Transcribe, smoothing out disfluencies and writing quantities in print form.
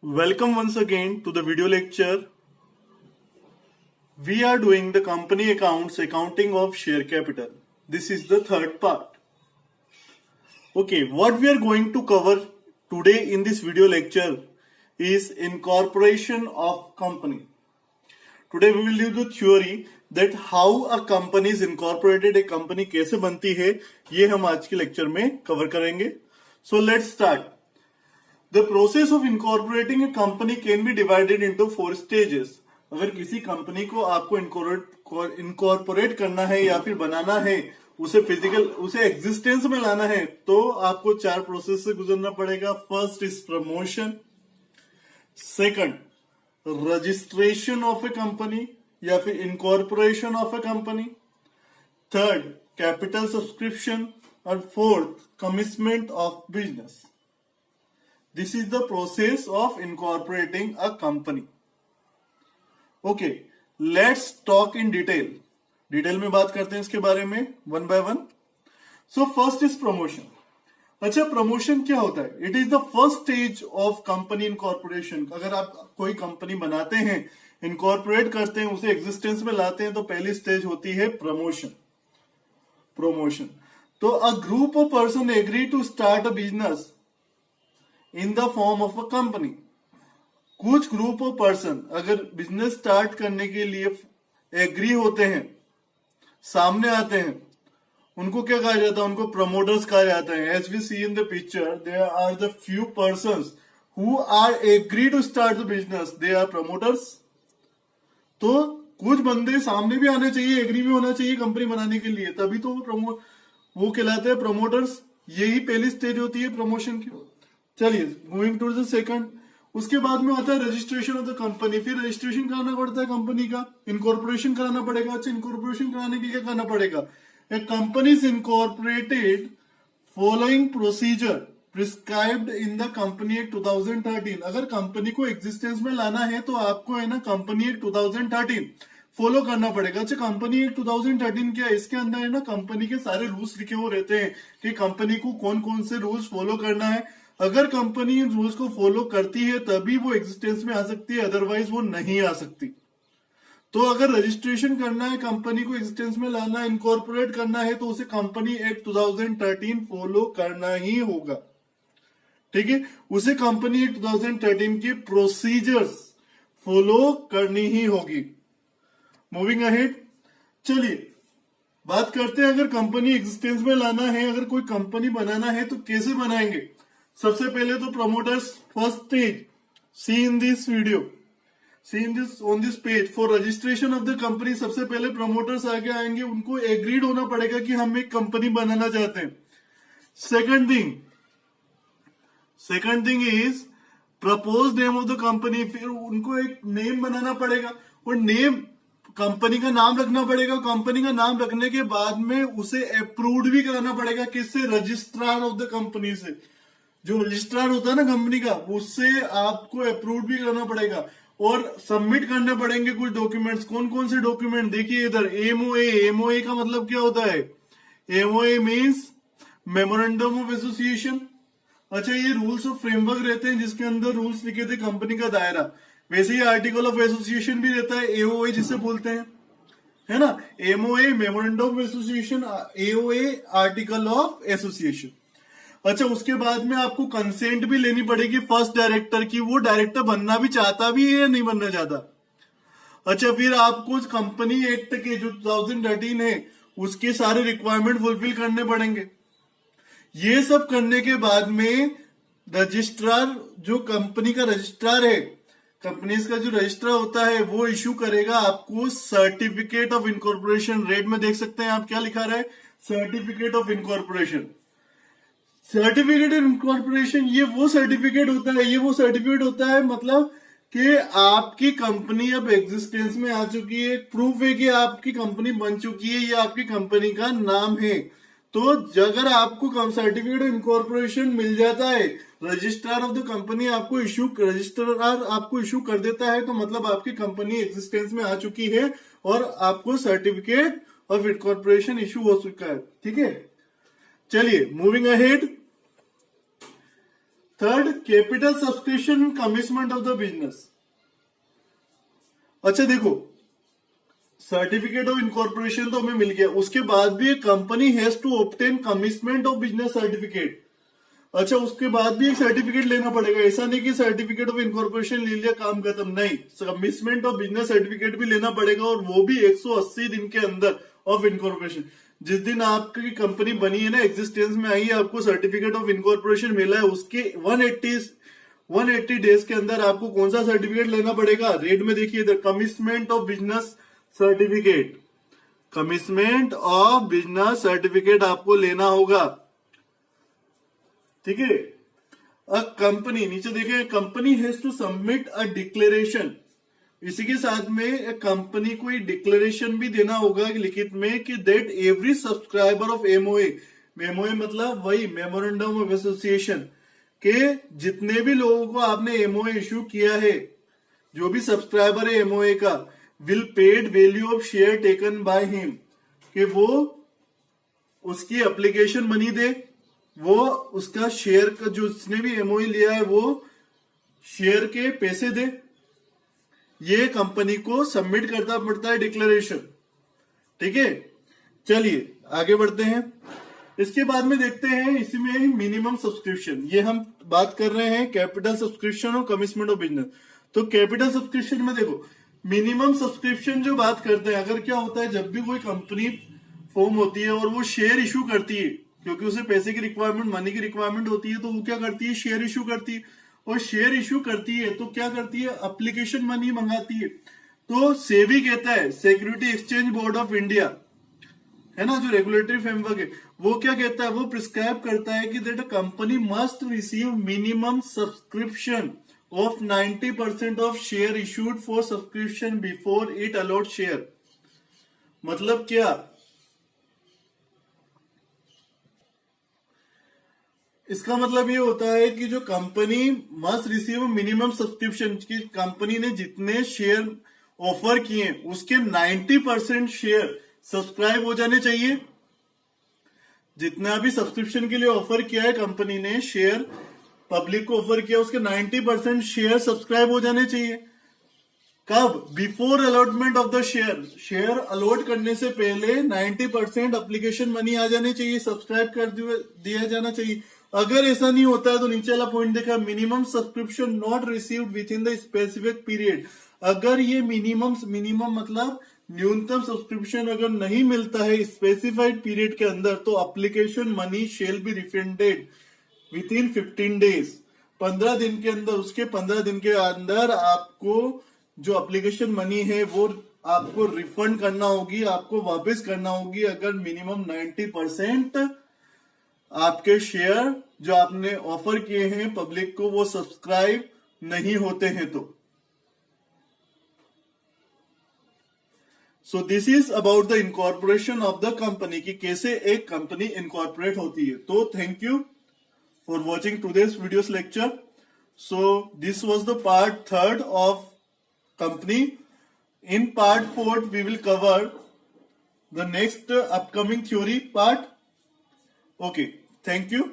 Welcome once again to the video lecture. We are doing the company accounts, accounting of share capital. This is the third part. Okay, what we are going to cover today in this video lecture is incorporation of company. Today we will do the theory that how a company is incorporated, a company कैसे बनती है, ये हम आज के lecture में cover करेंगे. So let's start. The process of incorporating a company can be divided into 4 stages. अगर किसी कंपनी को आपको इनकॉर्पोरेट करना है या फिर बनाना है, उसे एग्जिस्टेंस में लाना है, तो आपको 4 प्रोसेस से गुजरना पड़ेगा. First is promotion, second registration of a company या फिर incorporation of a company, third capital subscription और fourth commitment of business. This is the process of incorporating a company. Okay, let's talk in detail. Detail में बात करते हैं इसके बारे में one by one. So first is promotion. अच्छा, promotion क्या होता है? It is the first stage of company incorporation. अगर आप कोई कंपनी बनाते हैं, इनकॉर्पोरेट करते हैं, उसे एग्जिस्टेंस में लाते हैं, तो पहली स्टेज होती है प्रमोशन. तो a group of person agree to start a business in the form of a company. कुछ ग्रुप ऑफ पर्सन अगर बिजनेस स्टार्ट करने के लिए एग्री होते हैं, सामने आते हैं, उनको क्या कहा जाता है? उनको प्रमोटर्स कहा जाता है. As we see in the picture, there are the few persons who are agree to start the business, they are promoters. तो कुछ बंदे सामने भी आने चाहिए, एग्री भी होना चाहिए कंपनी बनाने के लिए, तभी तो वो कहलाते हैं प्रमोटर्स. यही पहली स्टेज होती है प्रमोशन की. चलिए, मूविंग टू द सेकंड. उसके बाद में आता है रजिस्ट्रेशन ऑफ द कंपनी. फिर रजिस्ट्रेशन कराना पड़ता है कंपनी का, इनकॉर्पोरेशन कराना पड़ेगा. अच्छा, इनकॉर्पोरेशन कराने के लिए क्या करना पड़ेगा? A company is incorporated following procedure prescribed in the company act 2013. अगर कंपनी को एग्जिस्टेंस में लाना है तो आपको है ना कंपनी एक्ट 2013 फॉलो करना पड़ेगा. अच्छा, कंपनी एक्ट 2013 क्या है? इसके अंदर है ना कंपनी के सारे रूल्स लिखे हुए रहते हैं कि कंपनी को कौन कौन से रूल्स फॉलो करना है. अगर कंपनी इन रूल्स को फॉलो करती है तभी वो एग्जिस्टेंस में आ सकती है, अदरवाइज वो नहीं आ सकती. तो अगर रजिस्ट्रेशन करना है, कंपनी को एग्जिस्टेंस में लाना है, इनकॉर्पोरेट करना है, तो उसे कंपनी एक्ट 2013 फॉलो करना ही होगा. ठीक है, उसे कंपनी एक्ट 2013 की प्रोसीजर्स फॉलो करनी ही होगी. Moving ahead. चलिए बात करते हैं, अगर कंपनी एग्जिस्टेंस में लाना है, अगर कोई कंपनी बनाना है तो कैसे बनाएंगे? सबसे पहले तो promoters first stage. See in this video, see in this on this page. For registration of the company सबसे पहले प्रमोटर्स आगे आएंगे, उनको एग्रीड होना पड़ेगा कि हम एक कंपनी बनाना चाहते हैं. Second thing is propose name of the company. फिर उनको एक नेम बनाना पड़ेगा और नेम कंपनी का नाम रखना पड़ेगा. कंपनी का नाम रखने के बाद में उसे अप्रूव्ड भी कराना पड़ेगा. किससे? रजिस्ट्रार ऑफ द कंपनी से. जो रजिस्ट्रार होता है ना कंपनी का, उससे आपको अप्रूव भी करना पड़ेगा और सबमिट करने पड़ेंगे कुछ डॉक्यूमेंट्स. कौन कौन से डॉक्यूमेंट? देखिए इधर, एमओए. एमओए का मतलब क्या होता है? MOA means memorandum of association. अच्छा, ये रूल्स ऑफ फ्रेमवर्क रहते हैं जिसके अंदर रूल्स लिखे थे, कंपनी का दायरा. वैसे ही आर्टिकल ऑफ एसोसिएशन भी रहता है, एओए जिसे बोलते हैं, है ना. MOA memorandum of association, AOA article of association. अच्छा, उसके बाद में आपको कंसेंट भी लेनी पड़ेगी फर्स्ट डायरेक्टर की. वो डायरेक्टर बनना भी चाहता भी है या नहीं बनना चाहता. अच्छा, फिर आपको कंपनी एक्ट के जो 2013 है उसके सारे रिक्वायरमेंट फुलफिल करने पड़ेंगे. ये सब करने के बाद में रजिस्ट्रार, जो कंपनी का रजिस्ट्रार है, कंपनीज का जो रजिस्ट्रार होता है, वो इश्यू करेगा आपको सर्टिफिकेट ऑफ इनकॉर्पोरेशन. रेड में देख सकते हैं आप क्या लिखा रहा है? Certificate of incorporation. Certificate of incorporation ये वो सर्टिफिकेट होता है, मतलब कि आपकी कंपनी अब एग्जिस्टेंस में आ चुकी है. प्रूफ है कि आपकी कंपनी बन चुकी है, ये आपकी कंपनी का नाम है. तो अगर आपको सर्टिफिकेट ऑफ इनकॉर्पोरेशन मिल जाता है, registrar of the company registrar आपको इश्यू कर देता है, तो मतलब आपकी कंपनी एग्जिस्टेंस में आ चुकी है और आपको सर्टिफिकेट ऑफ इनकॉर्पोरेशन इश्यू हो चुका है. ठीक है, चलिए moving ahead. Third, capital subscription commitment of the business. अच्छा देखो, सर्टिफिकेट ऑफ इनकॉर्पोरेशन तो हमें मिल गया, उसके बाद भी company has to obtain commitment of business certificate. अच्छा, उसके बाद भी एक सर्टिफिकेट लेना पड़ेगा। ऐसा नहीं कि सर्टिफिकेट ऑफ इनकॉर्पोरेशन ले लिया काम खत्म, नहीं, कमिटमेंट ऑफ बिजनेस सर्टिफिकेट भी लेना पड़ेगा, और वो भी 180 दिन के अंदर ऑफ इनकॉर्पोरेशन। जिस दिन आपकी कंपनी बनी है ना, एग्जिस्टेंस में आई है, आपको सर्टिफिकेट ऑफ इनकॉर्पोरेशन मिला है, उसके 180 डेज के अंदर आपको कौन सा सर्टिफिकेट लेना पड़ेगा? रेड में देखिए इधर, commitment of business certificate. Commitment of business certificate आपको लेना होगा, ठीक है। अ कंपनी, नीचे देखें, company has to submit a declaration. इसी के साथ में कंपनी को डिक्लेरेशन भी देना होगा लिखित में कि that every subscriber of MOA, MOA मतलब वही मेमोरेंडम ऑफ एसोसिएशन, के जितने भी लोगों को आपने एमओए इश्यू किया है, जो भी सब्सक्राइबर है एमओए का, will paid value of share taken by him, कि वो उसकी एप्लीकेशन मनी दे, वो उसका शेयर का जो जिसने भी एमओए लिया है वो शेयर के पैसे दे। ये कंपनी को सबमिट करना पड़ता है डिक्लेरेशन, ठीक है। चलिए आगे बढ़ते हैं। इसके बाद में देखते हैं इसमें मिनिमम सब्सक्रिप्शन, ये हम बात कर रहे हैं कैपिटल सब्सक्रिप्शन और कमिटमेंट ऑफ बिजनेस। तो कैपिटल सब्सक्रिप्शन में देखो, मिनिमम सब्सक्रिप्शन जो बात करते हैं, अगर क्या होता है, जब भी कोई कंपनी फॉर्म होती है और वो शेयर इशू करती है, क्योंकि उसे पैसे की रिक्वायरमेंट, मनी की रिक्वायरमेंट होती है, तो वो क्या करती है, शेयर इशू करती है। और शेयर इशू करती है तो क्या करती है, एप्लीकेशन मनी मंगाती है। तो सेबी कहता है, security exchange board of India है ना, जो रेगुलेटरी फ्रेमवर्क है, वो क्या कहता है, वो प्रिस्क्राइब करता है कि that a company must receive minimum subscription of 90% of share issued for subscription before it a lot share. मतलब क्या, इसका मतलब ये होता है कि जो company must receive minimum subscription, की कंपनी ने जितने शेयर ऑफर किए उसके 90% शेयर सब्सक्राइब हो जाने चाहिए। जितना भी सब्सक्रिप्शन के लिए ऑफर किया है कंपनी ने, शेयर पब्लिक को ऑफर किया, उसके 90% शेयर सब्सक्राइब हो जाने चाहिए। कब? Before allotment of the share, share allot करने से पहले 90% एप्लीकेशन मनी आ जाने चाहिए, सब्सक्राइब कर दिया जाना चाहिए। अगर ऐसा नहीं होता है तो नीचे वाला पॉइंट देखा, minimum subscription not received with in the specific period. अगर ये मिनिमम मतलब न्यूनतम सब्सक्रिप्शन अगर नहीं मिलता है स्पेसिफाइड पीरियड के अंदर, तो application money shall be refunded with in 15 days, 15 दिन के अंदर। उसके 15 दिन के अंदर आपको जो एप्लीकेशन मनी है वो आपको रिफंड करना होगी, आपको वापस करना होगी, अगर मिनिमम 90% आपके शेयर जो आपने ऑफर किए हैं पब्लिक को वो सब्सक्राइब नहीं होते हैं तो। So this is about the incorporation of the company, कि कैसे एक कंपनी इनकॉर्पोरेट होती है। तो thank you for watching today's videos lecture. So this was the part 3 of company. In part 4 we will cover the next upcoming theory part. Okay, thank you.